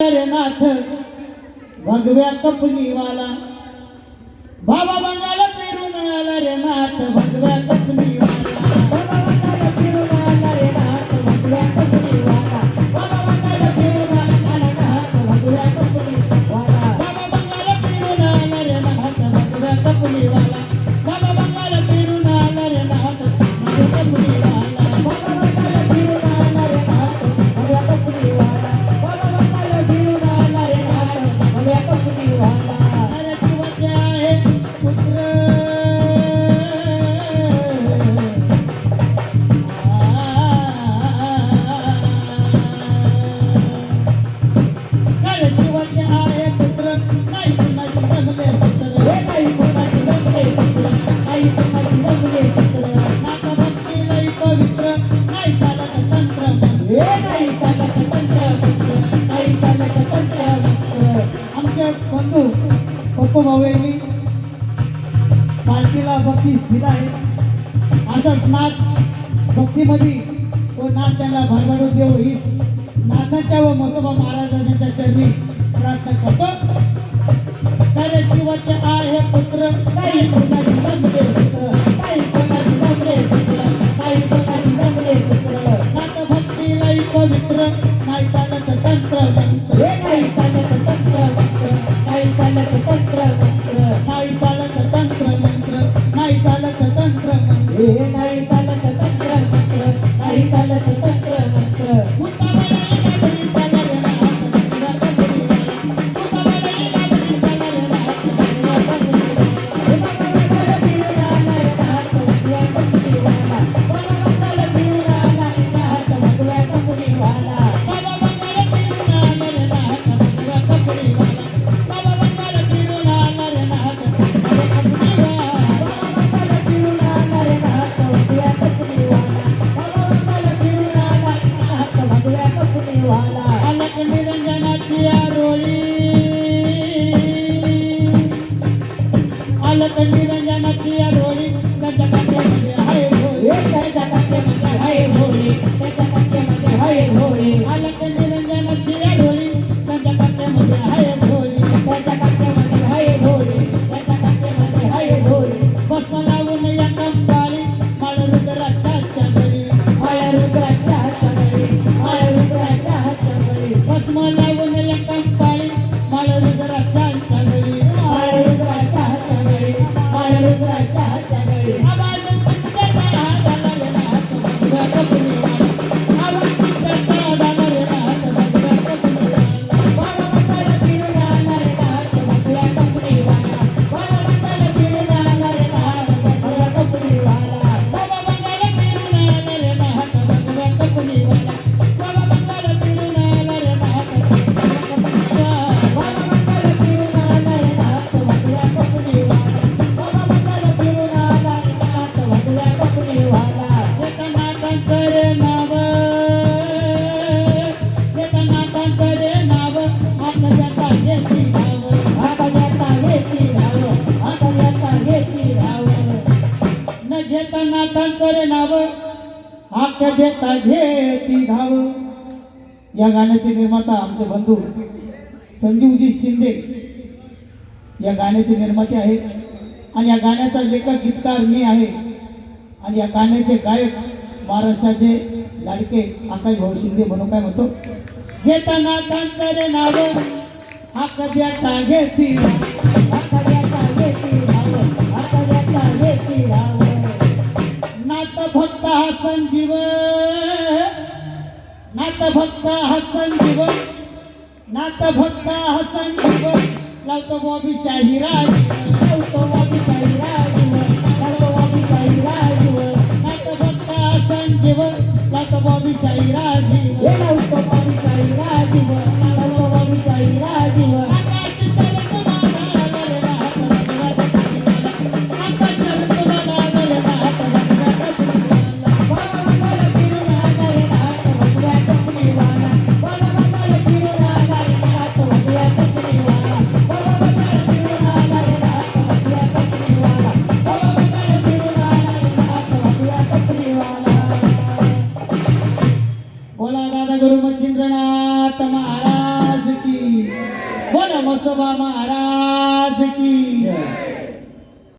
रे नाथ भगव्या कपनीवाला बाबा बंगाला फिरून आला रे नाथ भगव्या कपनीवाला बाबा बंगाला फिरून आला रे नाथ भगव्या कपनीवाला बाबा बंगाला फिरून आला रे नाथ भगव्या कपनीवाला बाबा बंगाला फिरून आला रे नाथ भगव्या कपनीवाला बाबा बंगाला फिरून आला रे नाथ भगव्या कपनीवाला बाबा बंगाला फिरून आला रे नाथ भगव्या कपनीवाला बाबा बंगाला फिरून आला रे नाथ भगव्या कपनीवाला अरे शिवाचे आहे पुत्र अरे शिवाचे आहे पुत्र नाही कुणाची जमले सूत्र हे नाही कुणाची जमले सूत्र नाही कुणाची जमले सूत्र नाथ भक्ती लई पवित्र नाही चालत तंत्र हे नाही चालत तंत्र नाही चालत तंत्र आमचे बंधू पप्पू भाऊ यांनी पार्टीला बक्षीस दिलं आहे असंच नाथ भक्तीमध्ये तो नाथ त्याला भरभरून देव हीच नाथाच्या व मसोबा महाराजांच्या चरणी प्रार्थना करतो त्याने शिवाचे आहे पुत्र काही कोणाची जमले सूत्र काही कोणाची जमले सूत्र काही कोणाची जमले सूत्र नाथ भक्ती लई पवित्र नाही चालत तंत्र मंत्र हे नाही चालत तंत्र मंत्र नाही चालत तंत्र मंत्र नाही चालत तंत्र मंत्र नाही चालत तंत्र मंत्र हे नाही चालत तंत्र मंत्र नाही चालत तंत्र मंत्र निरंजनाची आरोळी त्याच्या काट्यामध्ये आहे भोळे त्याच्या काट्यामध्ये आहे भोळे त्याच्या काट्यामध्ये आहे भोळे आलक निरंजनाची आरोळी त्याच्या काट्यामध्ये आहे भोळे त्याच्या काट्यामध्ये आहे भोळे त्याच्या काट्यामध्ये आहे भोळे भस्म लावून या कंपाळी माळ रुद्राच्या हातच्या गळी माया रुद्राच्या हातच्या गळी माया रुद्राच्या हातच्या गळी भस्म लावून या कंपाळी माळ रुद्राच्या हातच्या गळी माया रुद्राच्या हातच्या गळी रुद्राच्या हातच्या गळी आवाज तुझ्याचा झाला रे नाथ भगव्या कपनीवाला आवाज तुझ्याचा झाला रे नाथ भगव्या कपनीवाला बाबा बंगाला फिरून आला रे नाथ भगव्या कपनीवाला बाबा बंगाला फिरून आला रे नाथ भगव्या कपनीवाला बाबा बंगाला फिरून आला रे नाथ भगव्या कपनीवाला बाबा बंगाला फिरून आला रे नाथ भगव्या कपनीवाला बाबा बंगाला फिरून आला रे नाथ भगव्या कपनीवाला नाथांचे नाव हाक देता घेती धाव या गाण्याचे निर्माता आमचे बंधू संजीवजी शिंदे या गाण्याचे निर्माते आहेत आणि या गाण्याचा लेखक गीतकार मी आहे आणि या गाण्याचे गायक महाराष्ट्राचे लाडके आकाश भाऊ शिंदे म्हणून काय म्हणतो घेता नाथांचे नाव हाक देता घेती हाक देता घेती धाव हाक देता घेती धाव नाथ भक्त हा संजीव नाथ भक्त हा संजीव नाथ भक्त हा संजीव लावतो बॉबी शाही राज लावतो बॉबी शाही राज लावतो बॉबी शाही राज नाथ भक्त हा संजीव लावतो बॉबी शाही राज लावतो बॉबी शाही राज लावतो बॉबी शाही राज बोला दादा गुरु मच्छिंद्रनाथ बोल मसोबा महाराज की